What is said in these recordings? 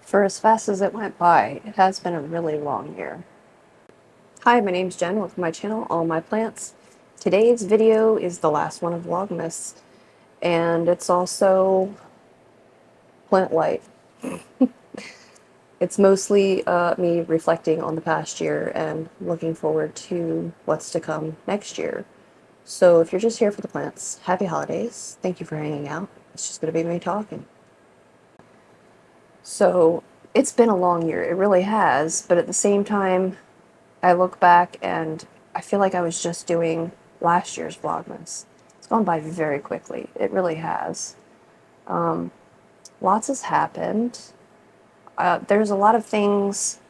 For as fast as it went by, it has been a really long year. Hi, my name's Jen. Welcome to my channel, All My Plants. Today's video is the last one of Vlogmas, and it's also plant light. It's mostly me reflecting on the past year and looking forward to what's to come next year. So if you're just here for the plants, happy holidays. Thank you for hanging out. It's just going to be me talking. So it's been a long year. It really has, but at the same time, I look back and I feel like I was just doing last year's Vlogmas. It's gone by very quickly. It really has. Lots has happened. There's a lot of things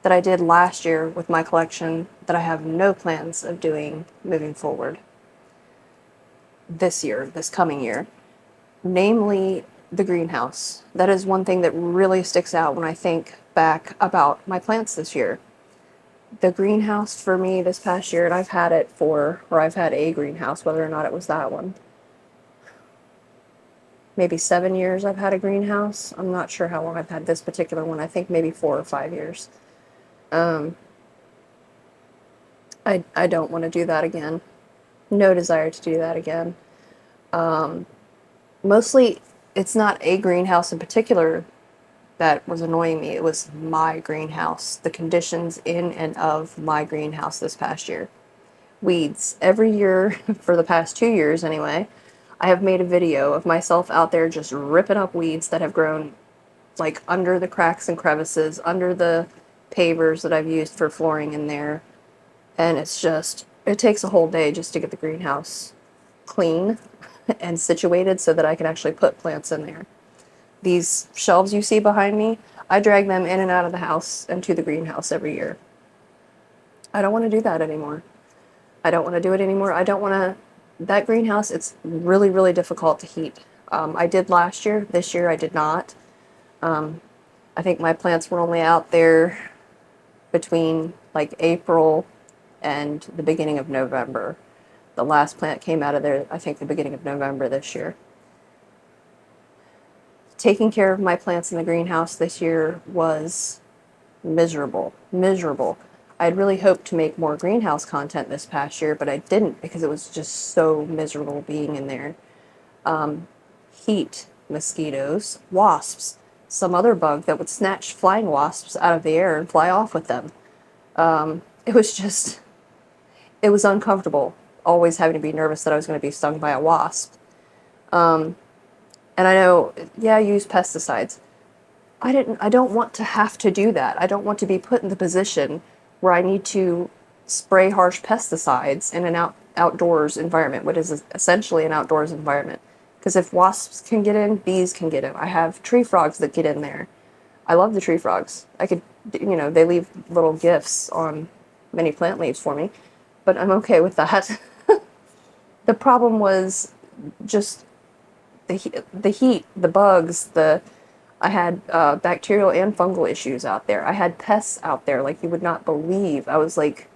that I did last year with my collection that I have no plans of doing moving forward this year, this coming year. Namely, the greenhouse. That is one thing that really sticks out when I think back about my plants this year. The greenhouse for me this past year, and I've had it for, or I've had a greenhouse, whether or not it was that one. Maybe 7 years I've had a greenhouse. I'm not sure how long I've had this particular one. I think maybe 4 or 5 years. I don't want to do that again. No desire to do that again. Mostly, it's not a greenhouse in particular that was annoying me. It was my greenhouse, the conditions in and of my greenhouse this past year. Weeds. Every year, for the past 2 years anyway, I have made a video of myself out there just ripping up weeds that have grown like under the cracks and crevices, under the pavers that I've used for flooring in there. And it's just, it takes a whole day just to get the greenhouse clean and situated so that I can actually put plants in there. These shelves you see behind me, I drag them in and out of the house and to the greenhouse every year. I don't want to do that anymore. I don't want to do it anymore. I don't want to, that greenhouse, it's really, really difficult to heat. I did last year. This year I did not. I think my plants were only out there between like April and the beginning of November. The last plant came out of there, I think, the beginning of November this year. Taking care of my plants in the greenhouse this year was miserable. Miserable. I'd really hoped to make more greenhouse content this past year, but I didn't because it was just so miserable being in there. Heat, mosquitoes, wasps, some other bug that would snatch flying wasps out of the air and fly off with them. It was just, it was uncomfortable, always having to be nervous that I was going to be stung by a wasp. And I know, yeah, I use pesticides. I don't want to have to do that. I don't want to be put in the position where I need to spray harsh pesticides in an outdoors environment, what is essentially an outdoors environment. Because if wasps can get in, bees can get in. I have tree frogs that get in there. I love the tree frogs. I could, you know, they leave little gifts on many plant leaves for me, but I'm okay with that. The problem was just the heat, the bugs, I had bacterial and fungal issues out there. I had pests out there like you would not believe. I was like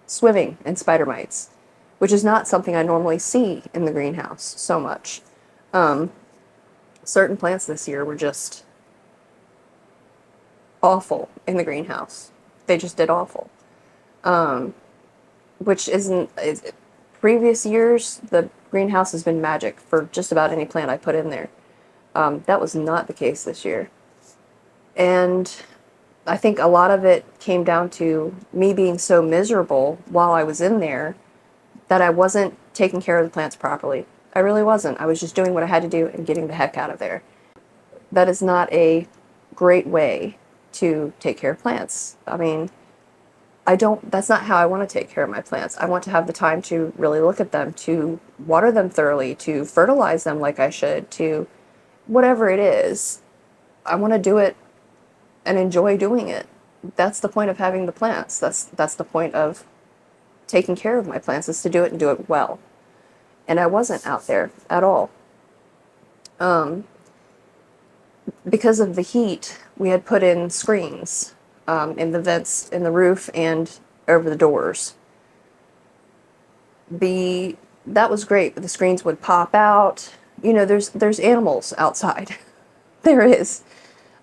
swimming in spider mites, which is not something I normally see in the greenhouse so much. Certain plants this year were just awful in the greenhouse. They just did awful. Which previous years, the greenhouse has been magic for just about any plant I put in there. That was not the case this year. And I think a lot of it came down to me being so miserable while I was in there that I wasn't taking care of the plants properly. I really wasn't. I was just doing what I had to do and getting the heck out of there. That is not a great way to take care of plants. I mean, that's not how I want to take care of my plants. I want to have the time to really look at them, to water them thoroughly, to fertilize them like I should, to whatever it is. I want to do it and enjoy doing it. That's the point of having the plants. That's the point of taking care of my plants, is to do it and do it well. And I wasn't out there at all. Because of the heat, we had put in screens in the vents in the roof and over the doors. That was great, but the screens would pop out. You know, there's animals outside. There is.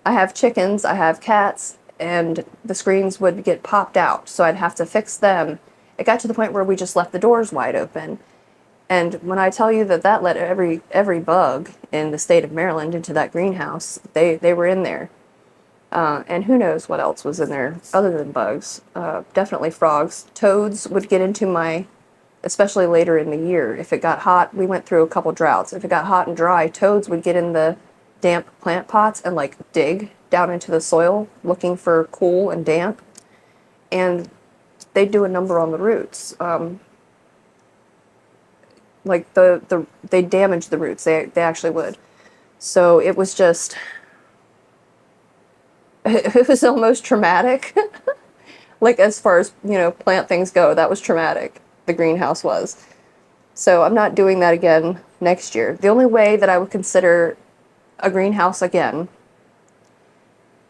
I have chickens, I have cats, and the screens would get popped out, so I'd have to fix them. It got to the point where we just left the doors wide open. And when I tell you that that let every bug in the state of Maryland into that greenhouse, they were in there. And who knows what else was in there other than bugs. Definitely frogs. Toads would get into my, especially later in the year. If it got hot, we went through a couple droughts. If it got hot and dry, toads would get in the damp plant pots and like dig down into the soil looking for cool and damp. And they'd do a number on the roots. Like they damage the roots. They actually would. So it was just, it was almost traumatic. Like as far as, you know, plant things go, that was traumatic. The greenhouse was. So I'm not doing that again next year. The only way that I would consider a greenhouse again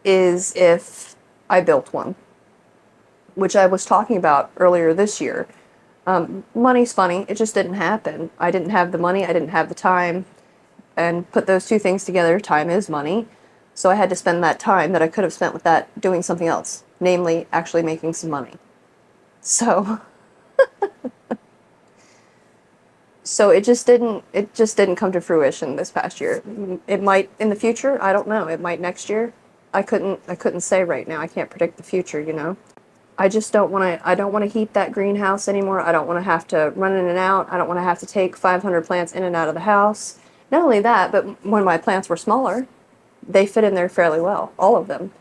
is if I built one, which I was talking about earlier this year. Money's funny. It just didn't happen. I didn't have the money. I didn't have the time. And put those two things together, time is money. So I had to spend that time that I could have spent with that doing something else, namely actually making some money. So, so it just didn't come to fruition this past year. It might in the future. I don't know. It might next year. I couldn't say right now. I can't predict the future, you know. I just don't want to, I don't want to heat that greenhouse anymore. I don't want to have to run in and out. I don't want to have to take 500 plants in and out of the house. Not only that, but when my plants were smaller, they fit in there fairly well, all of them,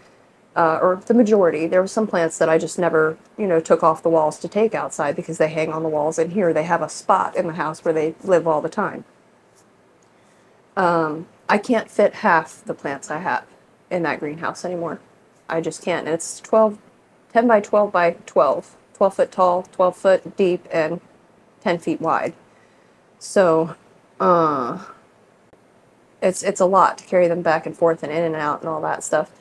or the majority. There were some plants that I just never, you know, took off the walls to take outside because they hang on the walls, and here they have a spot in the house where they live all the time. I can't fit half the plants I have in that greenhouse anymore. I just can't. And it's 10 by 12 by 12, 12 foot tall, 12 foot deep, and 10 feet wide. So, it's a lot to carry them back and forth and in and out and all that stuff.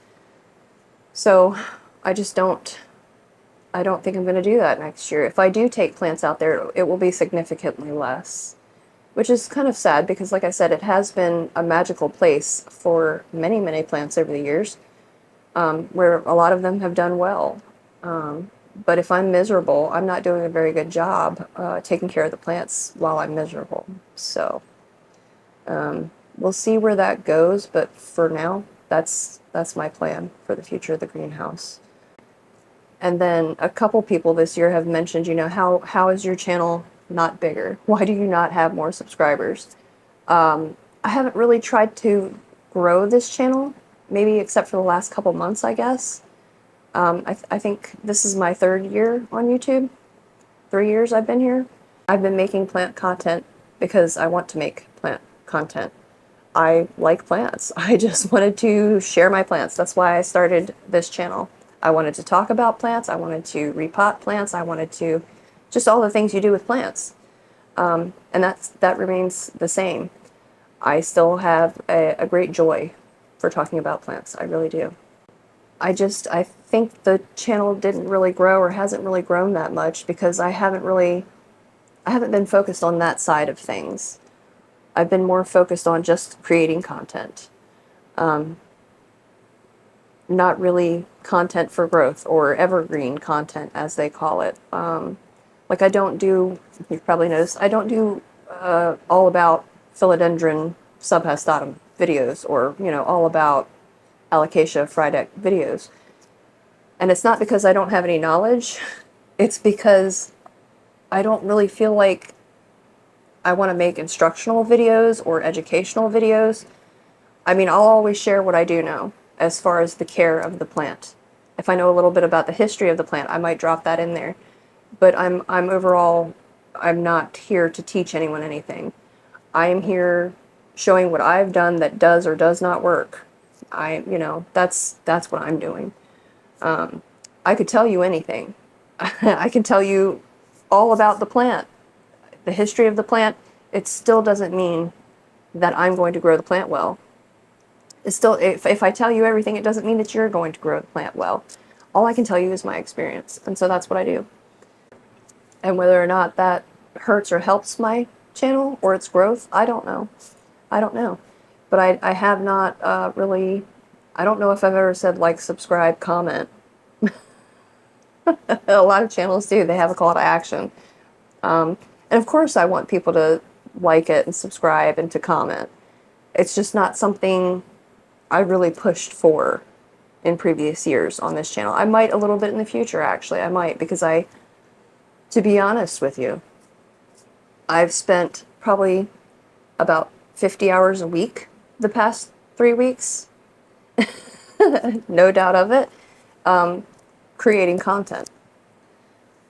So I just I don't think I'm going to do that next year. If I do take plants out there, it will be significantly less, which is kind of sad because, like I said, it has been a magical place for many, many plants over the years, where a lot of them have done well. But if I'm miserable, I'm not doing a very good job taking care of the plants while I'm miserable. So we'll see where that goes, but for now, that's my plan for the future of the greenhouse. And then a couple people this year have mentioned, you know, how is your channel not bigger? Why do you not have more subscribers? I haven't really tried to grow this channel, maybe except for the last couple months, I guess. I think this is my 3rd year on YouTube. 3 years I've been here. I've been making plant content because I want to make plant content. I like plants. I just wanted to share my plants. That's why I started this channel. I wanted to talk about plants. I wanted to repot plants. I wanted to just all the things you do with plants. And that remains the same. I still have a great joy for talking about plants. I really do. I think the channel didn't really grow or hasn't really grown that much because I haven't been focused on that side of things. I've been more focused on just creating content. Not really content for growth or evergreen content, as they call it. Like I don't do, you've probably noticed, I don't do all about philodendron subhastatum videos or, you know, all about Alocasia frydek videos. And it's not because I don't have any knowledge. It's because I don't really feel like I want to make instructional videos or educational videos. I mean, I'll always share what I do know as far as the care of the plant. If I know a little bit about the history of the plant, I might drop that in there. But I'm overall, I'm not here to teach anyone anything. I am here showing what I've done that does or does not work. You know, that's what I'm doing. I could tell you anything. I can tell you all about the plant, the history of the plant. It still doesn't mean that I'm going to grow the plant well. It's still, if I tell you everything, it doesn't mean that you're going to grow the plant well. All I can tell you is my experience, and so that's what I do. And whether or not that hurts or helps my channel or its growth, I don't know. I don't know. But I have not really I don't know if I've ever said like, subscribe, comment. A lot of channels do. They have a call to action. And of course I want people to like it and subscribe and to comment. It's just not something I really pushed for in previous years on this channel. I might a little bit in the future, actually. I might, because to be honest with you, I've spent probably about 50 hours a week the past 3 weeks, no doubt of it, creating content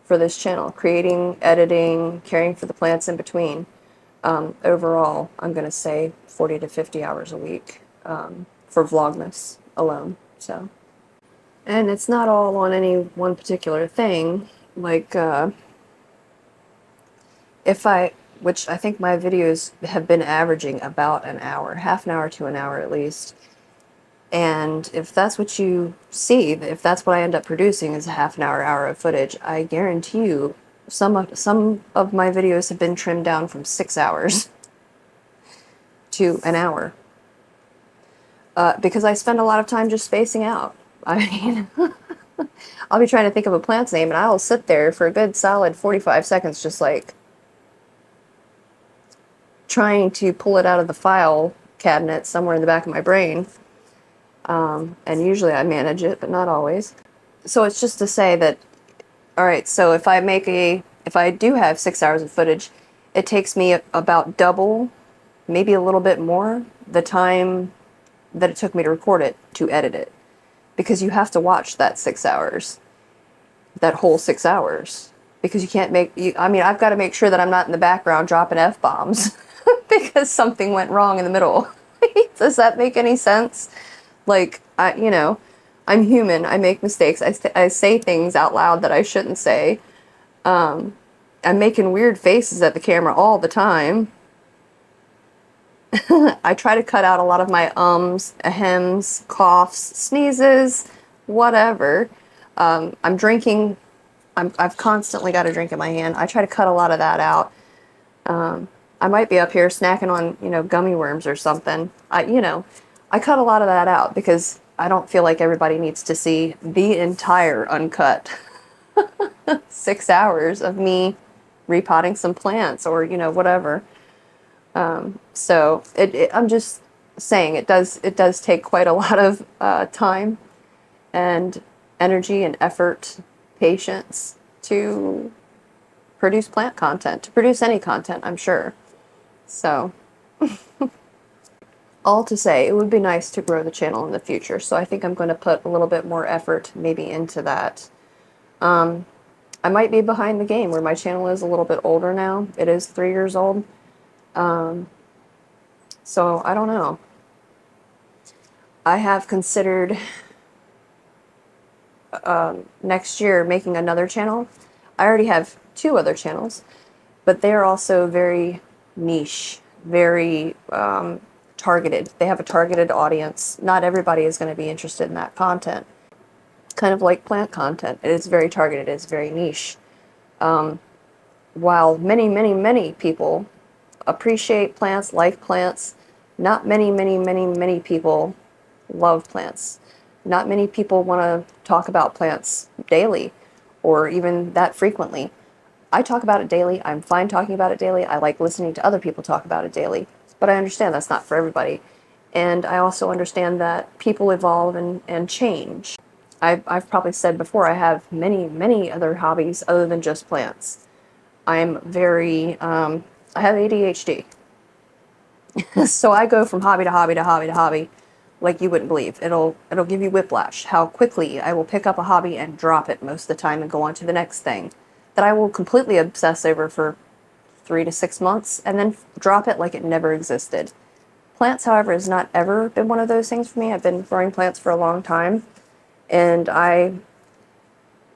for this channel, creating, editing, caring for the plants in between. Overall, I'm going to say 40 to 50 hours a week for Vlogmas alone. So, and it's not all on any one particular thing. Like, which I think my videos have been averaging about an hour, half an hour to an hour at least. And if that's what you see, if that's what I end up producing is a half an hour of footage, I guarantee you some of my videos have been trimmed down from 6 hours to an hour. Because I spend a lot of time just spacing out. I mean, I'll be trying to think of a plant's name and I'll sit there for a good solid 45 seconds just like trying to pull it out of the file cabinet somewhere in the back of my brain. And usually I manage it, but not always. So it's just to say that, all right, so if I do have 6 hours of footage, it takes me about double, maybe a little bit more, the time that it took me to record it to edit it. Because you have to watch that 6 hours, that whole 6 hours. Because you can't I mean, I've got to make sure that I'm not in the background dropping F-bombs because something went wrong in the middle. Does that make any sense? Like, you know, I'm human. I make mistakes. I say things out loud that I shouldn't say. I'm making weird faces at the camera all the time. I try to cut out a lot of my ums, ahems, coughs, sneezes, whatever. I'm drinking. I've constantly got a drink in my hand. I try to cut a lot of that out. I might be up here snacking on, you know, gummy worms or something. You know, I cut a lot of that out because I don't feel like everybody needs to see the entire uncut 6 hours of me repotting some plants or, you know, whatever. So I'm just saying it does take quite a lot of time and energy and effort, patience to produce plant content, to produce any content, I'm sure. So, all to say, it would be nice to grow the channel in the future, so I think I'm going to put a little bit more effort maybe into that. I might be behind the game where my channel is a little bit older now. It is 3 years old. So I don't know. I have considered next year making another channel. I already have 2 other channels, but they are also very niche, very targeted. They have a targeted audience. Not everybody is going to be interested in that content. Kind of like plant content. It is very targeted. It's very niche. While many people appreciate plants, like plants, not many people love plants. Not many people want to talk about plants daily or even that frequently. I talk about it daily. I'm fine talking about it daily. I like listening to other people talk about it daily. But I understand that's not for everybody. And I also understand that people evolve and change. I've probably said before, I have many other hobbies other than just plants. I'm very, I have ADHD. So I go from hobby to hobby to hobby to hobby like you wouldn't believe. It'll give you whiplash, how quickly I will pick up a hobby and drop it most of the time and go on to the next thing that I will completely obsess over for 3 to 6 months and then drop it like it never existed. Plants, however, has not ever been one of those things for me. I've been growing plants for a long time, and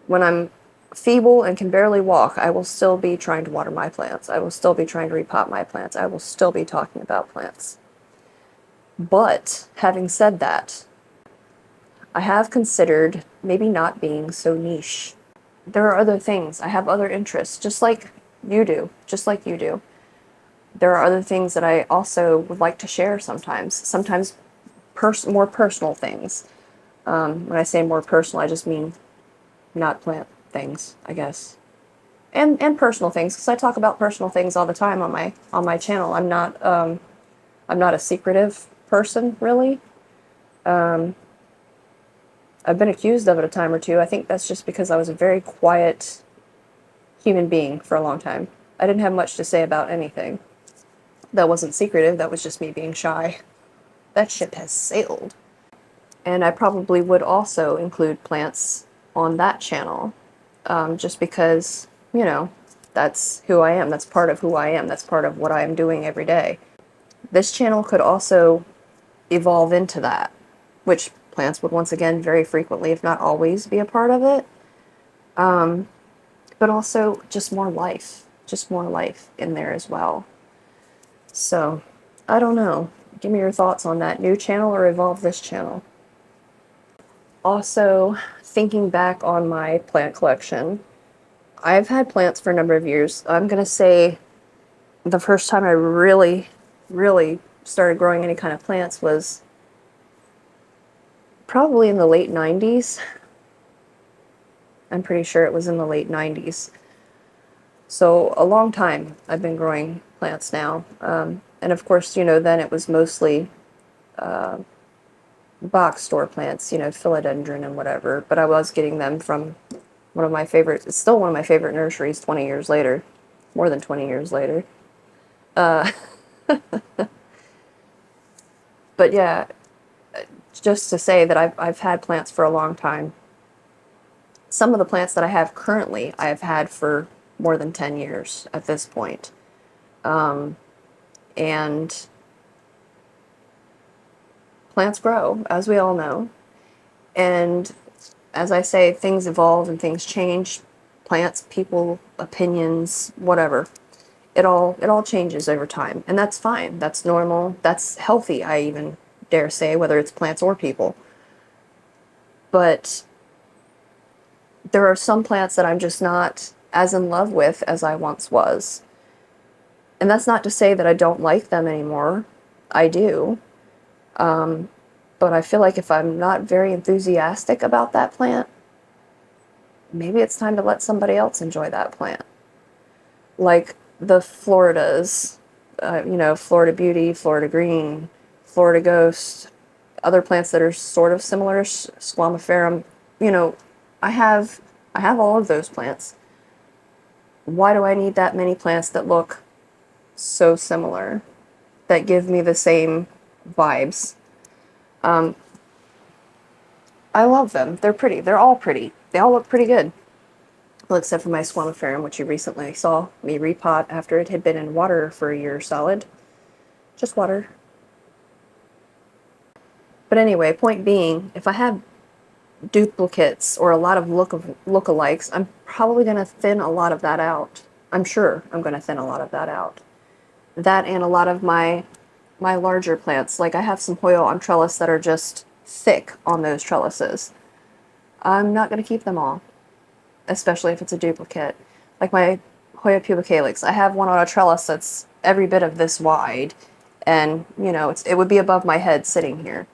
when I'm feeble and can barely walk, I will still be trying to water my plants. I will still be trying to repot my plants. I will still be talking about plants. But having said that, I have considered maybe not being so niche. There are other things. I have other interests, just like you do. There are other things that I also would like to share sometimes. Sometimes more personal things. When I say more personal, I just mean not plant things, I guess. And personal things, because I talk about personal things all the time on my channel. I'm not a secretive person, really. I've been accused of it a time or two. I think that's just because I was a very quiet human being for a long time. I didn't have much to say about anything. That wasn't secretive, that was just me being shy. That ship has sailed. And I probably would also include plants on that channel, just because, you know, that's who I am. That's part of who I am. That's part of what I am doing every day. This channel could also evolve into that, which plants would once again very frequently, if not always, be a part of it. But also just more life in there as well. So, I don't know. Give me your thoughts on that new channel or evolve this channel. Also, thinking back on my plant collection, I've had plants for a number of years. I'm going to say the first time I really, really started growing any kind of plants was probably in the late 90s. I'm pretty sure it was in the late 90s. So a long time I've been growing plants now. And of course, you know, then it was mostly box store plants, you know, philodendron and whatever. But I was getting them from one of my favorite, it's still one of my favorite nurseries 20 years later. More than 20 years later. But yeah, just to say that I've had plants for a long time. Some of the plants that I have currently, I have had for more than 10 years at this point. And plants grow, as we all know. And as I say, things evolve and things change. Plants, people, opinions, whatever. It all changes over time. And that's fine. That's normal. That's healthy, I even dare say, whether it's plants or people. But there are some plants that I'm just not as in love with as I once was. And that's not to say that I don't like them anymore. I do. But I feel like if I'm not very enthusiastic about that plant, maybe it's time to let somebody else enjoy that plant. Like the Floridas, you know, Florida Beauty, Florida Green, Florida Ghost, other plants that are sort of similar, Squamiferum, you know, I have all of those plants. Why do I need that many plants that look so similar, that give me the same vibes? I love them. They're pretty. They're all pretty. They all look pretty good. Well, except for my Squamiferum, which you recently saw me repot after it had been in water for a year solid. Just water. But anyway, point being, if I have duplicates or a lot of lookalikes, I'm probably going to thin a lot of that out. I'm sure I'm going to thin a lot of that out. That and a lot of my larger plants. Like I have some Hoya on trellis that are just thick on those trellises. I'm not going to keep them all, especially if it's a duplicate. Like my Hoya pubicalyx, I have one on a trellis that's every bit of this wide, and you know, it would be above my head sitting here.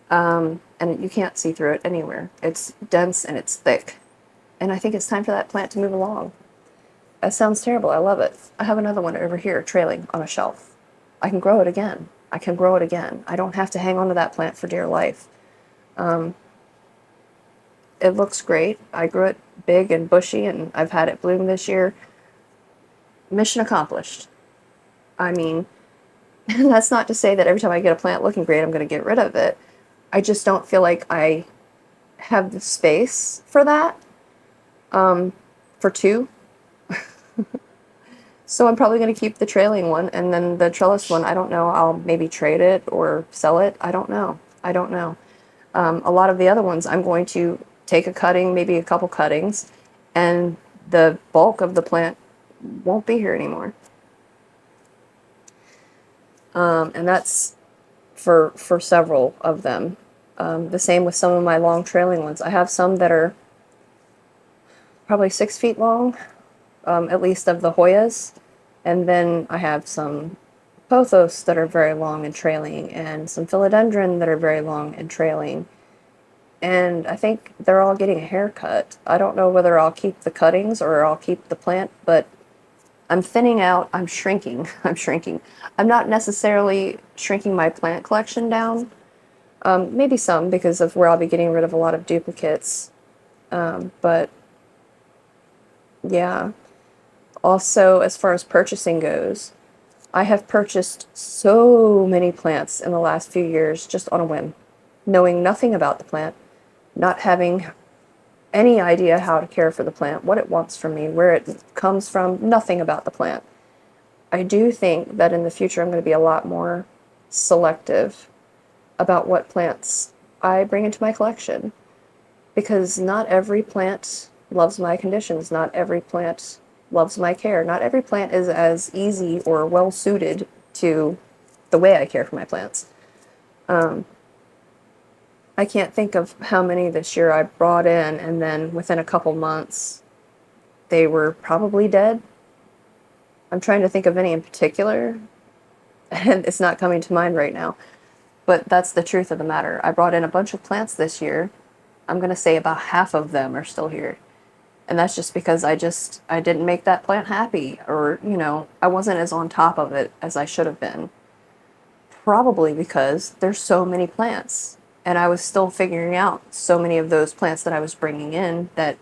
And you can't see through it anywhere. It's dense and it's thick. And I think it's time for that plant to move along. That sounds terrible. I love it. I have another one over here trailing on a shelf. I can grow it again. I can grow it again. I don't have to hang on to that plant for dear life. It looks great. I grew it big and bushy, and I've had it bloom this year. Mission accomplished. I mean, that's not to say that every time I get a plant looking great, I'm going to get rid of it. I just don't feel like I have the space for that, for two. So I'm probably going to keep the trailing one, and then the trellis one, I don't know, I'll maybe trade it or sell it. I don't know. I don't know. A lot of the other ones, I'm going to take a cutting, maybe a couple cuttings, and the bulk of the plant won't be here anymore. And that's for several of them. The same with some of my long trailing ones. I have some that are probably 6 feet long, at least of the Hoyas. And then I have some pothos that are very long and trailing, and some philodendron that are very long and trailing. And I think they're all getting a haircut. I don't know whether I'll keep the cuttings or I'll keep the plant, but I'm thinning out, I'm shrinking, I'm shrinking. I'm not necessarily shrinking my plant collection down. Maybe some, because of where I'll be getting rid of a lot of duplicates. But yeah. Also, as far as purchasing goes, I have purchased so many plants in the last few years just on a whim, knowing nothing about the plant, not having any idea how to care for the plant, what it wants from me, where it comes from, nothing about the plant. I do think that in the future I'm going to be a lot more selective about what plants I bring into my collection, because not every plant loves my conditions, not every plant loves my care, not every plant is as easy or well suited to the way I care for my plants. I can't think of how many this year I brought in, and then within a couple months, they were probably dead. I'm trying to think of any in particular, and it's not coming to mind right now. But that's the truth of the matter. I brought in a bunch of plants this year. I'm going to say about half of them are still here. And that's just because I didn't make that plant happy, or, I wasn't as on top of it as I should have been. Probably because there's so many plants. And I was still figuring out so many of those plants that I was bringing in that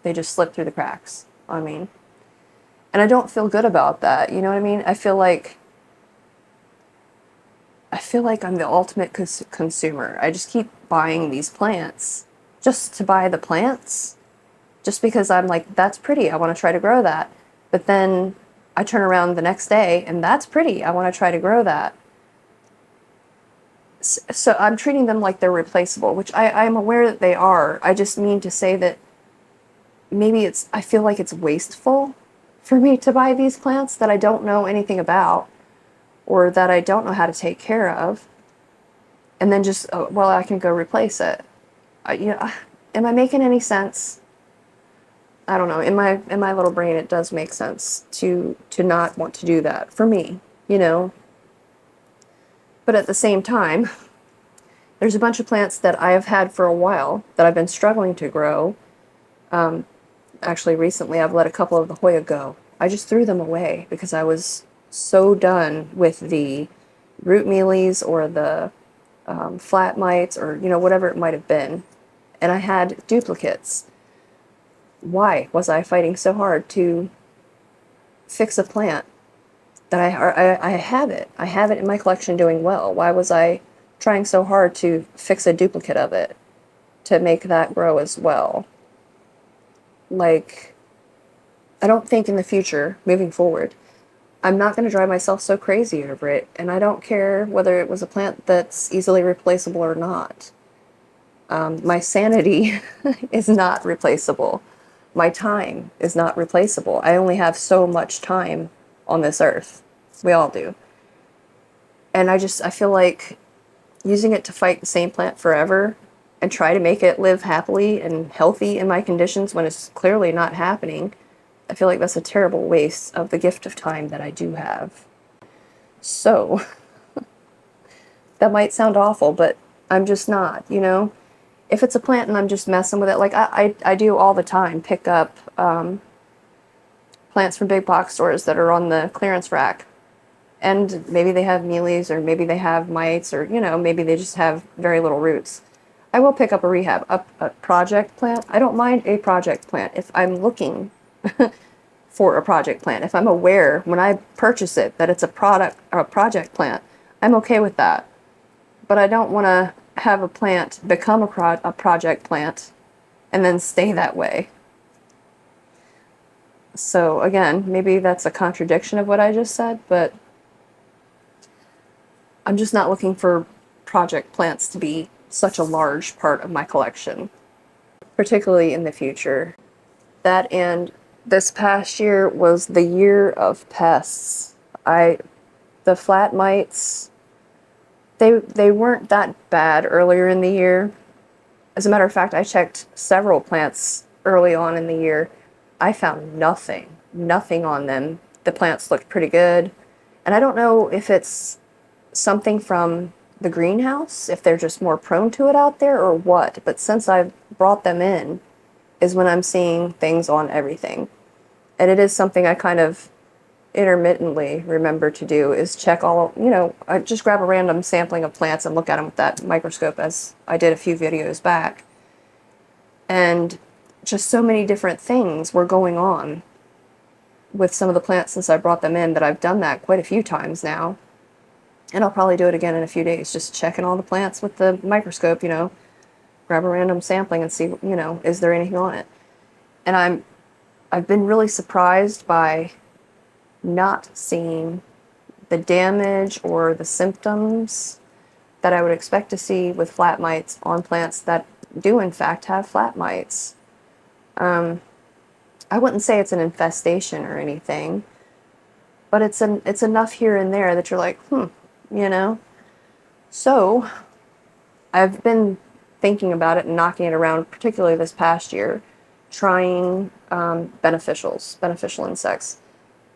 they just slipped through the cracks. I mean, and I don't feel good about that. You know what I mean? I feel like I'm the ultimate consumer. I just keep buying these plants just to buy the plants, just because I'm like, that's pretty, I want to try to grow that. But then I turn around the next day and that's pretty, I want to try to grow that. So I'm treating them like they're replaceable, which I am aware that they are. I just mean to say that maybe I feel like it's wasteful for me to buy these plants that I don't know anything about, or that I don't know how to take care of, and then just, well, I can go replace it. Am I making any sense? I don't know. In my little brain, it does make sense to not want to do that for me, But at the same time, there's a bunch of plants that I have had for a while that I've been struggling to grow. Actually, recently I've let a couple of the Hoya go. I just threw them away because I was so done with the root mealies or the flat mites, or whatever it might have been, and I had duplicates. Why was I fighting so hard to fix a plant that I have it? I have it in my collection doing well. Why was I trying so hard to fix a duplicate of it to make that grow as well? Like, I don't think in the future, moving forward, I'm not going to drive myself so crazy over it, and I don't care whether it was a plant that's easily replaceable or not. My sanity is not replaceable. My time is not replaceable. I only have so much time on this earth. We all do. And I feel like using it to fight the same plant forever and try to make it live happily and healthy in my conditions when it's clearly not happening, I feel like that's a terrible waste of the gift of time that I do have. So, that might sound awful, but I'm just not, If it's a plant and I'm just messing with it, like I do all the time, pick up plants from big box stores that are on the clearance rack. And maybe they have mealies, or maybe they have mites, or, maybe they just have very little roots. I will pick up a project plant. I don't mind a project plant if I'm looking for a project plant. If I'm aware when I purchase it that it's a project plant, I'm okay with that. But I don't want to have a plant become a project plant and then stay that way. So again, maybe that's a contradiction of what I just said, but I'm just not looking for project plants to be such a large part of my collection, particularly in the future. That, and this past year was the year of pests. The flat mites, they weren't that bad earlier in the year. As a matter of fact, I checked several plants early on in the year. I found nothing on them. The plants looked pretty good. And I don't know if it's something from the greenhouse, if they're just more prone to it out there or what, but since I've brought them in is when I'm seeing things on everything. And it is something I kind of intermittently remember to do, is check all, I just grab a random sampling of plants and look at them with that microscope, as I did a few videos back. And just so many different things were going on with some of the plants since I brought them in that I've done that quite a few times now. And I'll probably do it again in a few days, just checking all the plants with the microscope, grab a random sampling and see, is there anything on it? And I've been really surprised by not seeing the damage or the symptoms that I would expect to see with flat mites on plants that do in fact have flat mites. I wouldn't say it's an infestation or anything, but it's enough here and there that you're like, So I've been thinking about it and knocking it around, particularly this past year, trying beneficial insects.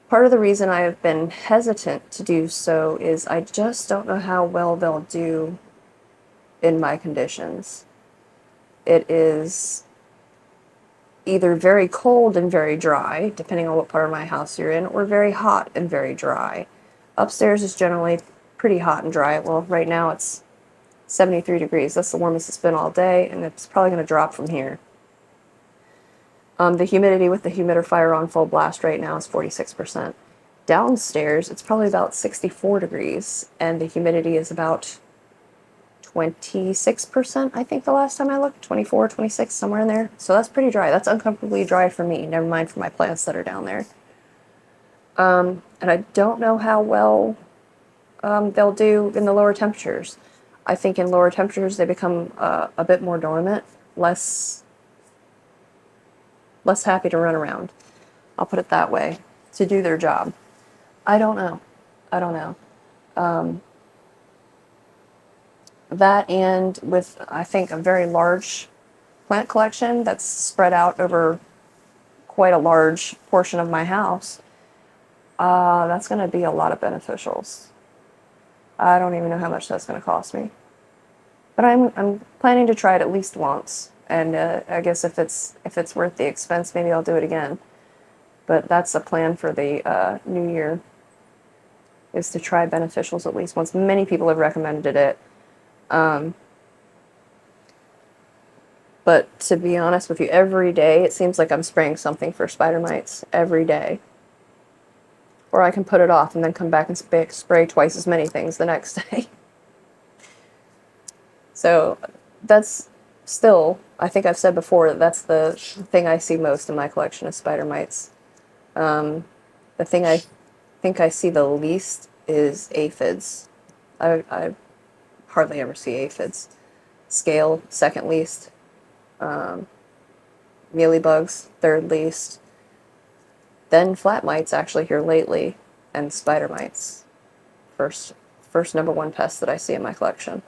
Part of the reason I have been hesitant to do so is I just don't know how well they'll do in my conditions. It is either very cold and very dry, depending on what part of my house you're in, or very hot and very dry. Upstairs is generally pretty hot and dry. Well, right now it's 73 degrees. That's the warmest it's been all day, and it's probably going to drop from here. The humidity with the humidifier on full blast right now is 46%. Downstairs, it's probably about 64 degrees, and the humidity is about 26%, I think the last time I looked. 24, 26, somewhere in there. So that's pretty dry. That's uncomfortably dry for me, never mind for my plants that are down there. And I don't know how well they'll do in the lower temperatures. I think in lower temperatures they become a bit more dormant, less happy to run around. I'll put it that way, to do their job. I don't know. That, and with, I think, a very large plant collection that's spread out over quite a large portion of my house, that's going to be a lot of beneficials. I don't even know how much that's going to cost me. But I'm planning to try it at least once. And I guess if it's worth the expense, maybe I'll do it again. But that's a plan for the new year, is to try beneficials at least once. Many people have recommended it. But to be honest with you, every day it seems like I'm spraying something for spider mites every day. Or I can put it off and then come back and spray twice as many things the next day. So that's still, I think I've said before, that that's the thing I see most in my collection of spider mites. The thing I think I see the least is aphids. I hardly ever see aphids. Scale, second least. Mealybugs, third least. Then flat mites actually here lately, and spider mites. First number one pest that I see in my collection.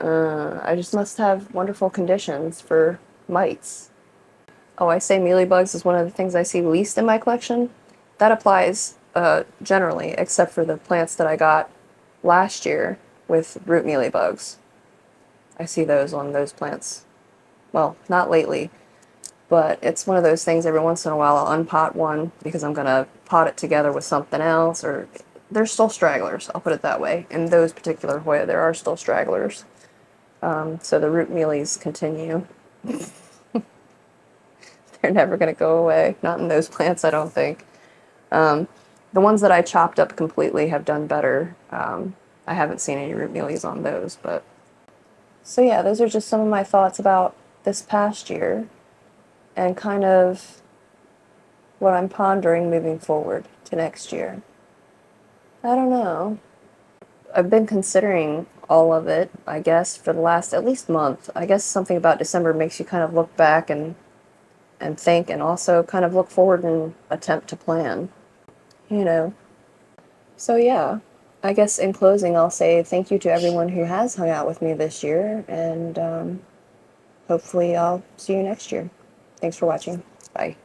I just must have wonderful conditions for mites. Oh, I say mealybugs is one of the things I see least in my collection. That applies generally, except for the plants that I got last year with root mealybugs. I see those on those plants. Well, not lately, but it's one of those things every once in a while I'll unpot one because I'm going to pot it together with something else, or there's still stragglers, I'll put it that way. In those particular Hoya, there are still stragglers. So the root mealies continue. They're never going to go away. Not in those plants, I don't think. The ones that I chopped up completely have done better. I haven't seen any root mealies on those, but... So yeah, those are just some of my thoughts about this past year and kind of what I'm pondering moving forward to next year. I don't know. I've been considering all of it, I guess, for the last at least month. I guess something about December makes you kind of look back and think, and also kind of look forward and attempt to plan, So yeah, I guess in closing I'll say thank you to everyone who has hung out with me this year, and hopefully I'll see you next year. Thanks for watching. Bye.